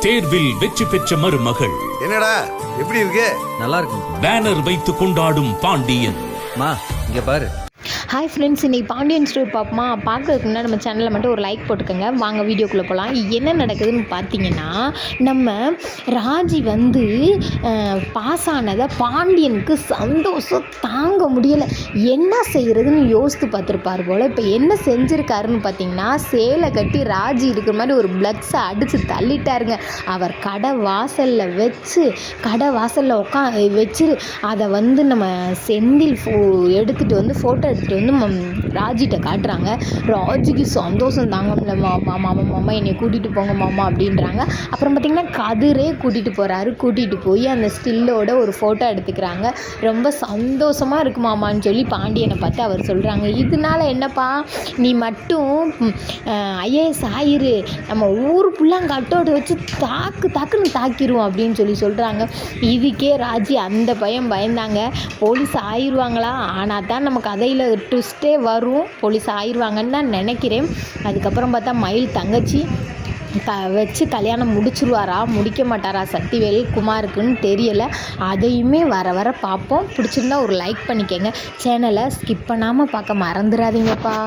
தேர்வில் வெற்றி பெற்ற மருமகள். என்னடா எப்படி இருக்கு? நல்லா இருக்கு. பேனர் வைத்து கொண்டாடும் பாண்டியன். மா இங்க பாரு. ஹாய் ஃப்ரெண்ட்ஸ், இன்றைக்கி பாண்டியன் ஸ்டோர் பார்ப்போமா? பார்க்கறதுக்கு முன்னாடி நம்ம சேனலில் மட்டும் ஒரு லைக் போட்டுக்கோங்க. வாங்க வீடியோக்குள்ளே போகலாம். என்ன நடக்குதுன்னு பார்த்தீங்கன்னா, நம்ம ராஜி வந்து பாஸ் ஆனதை பாண்டியனுக்கு சந்தோஷம் தாங்க முடியலை. என்ன செய்கிறதுன்னு யோசித்து பார்த்துருப்பார் போல். இப்போ என்ன செஞ்சுருக்காருன்னு பார்த்தீங்கன்னா, சேலை கட்டி ராஜி இருக்கிற மாதிரி ஒரு ப்ளக்ஸை அடித்து தள்ளிட்டாருங்க. அவர் கடை வாசலில் வச்சு அதை வந்து நம்ம செந்தில் எடுத்துகிட்டு வந்து ஃபோட்டோ எடுத்துகிட்டு வந்து ராஜிகிட்ட காட்டுறாங்க. ராஜிக்கு சந்தோஷம் தாங்க முடியல. மாமா என்னை கூட்டிகிட்டு போங்க மாமா அப்படின்றாங்க. அப்புறம் பார்த்திங்கன்னா கதிரே கூட்டிகிட்டு போய் அந்த ஸ்டில்லோட ஒரு ஃபோட்டோ எடுத்துக்கிறாங்க. ரொம்ப சந்தோஷமாக இருக்கு மாமான்னு சொல்லி பாண்டியனை பார்த்து அவர் சொல்கிறாங்க, இதனால என்னப்பா நீ மட்டும் ஐஏஎஸ் ஆயிரு, நம்ம ஊர் ஃபுல்லாக கட்டோட்டை வச்சு தாக்குன்னு தாக்கிடுவோம் அப்படின்னு சொல்லி சொல்கிறாங்க. இதுக்கே ராஜி அந்த பயந்தாங்க. போலீஸ் ஆயிடுவாங்களா? ஆனால் தான் நம்ம கதையில் ட்விஸ்டே வரும். போலீஸ் ஆயிடுவாங்கன்னு தான் நினைக்கிறேன். அதுக்கப்புறம் பார்த்தா மயில் தங்கச்சி வச்சு கல்யாணம் முடிக்க மாட்டாரா சக்திவேல் குமாருக்குன்னு தெரியலை. அதையுமே வர பார்ப்போம். பிடிச்சிருந்தா ஒரு லைக் பண்ணிக்கங்க. சேனலை ஸ்கிப் பண்ணாமல் பார்க்க மறந்துடாதீங்கப்பா.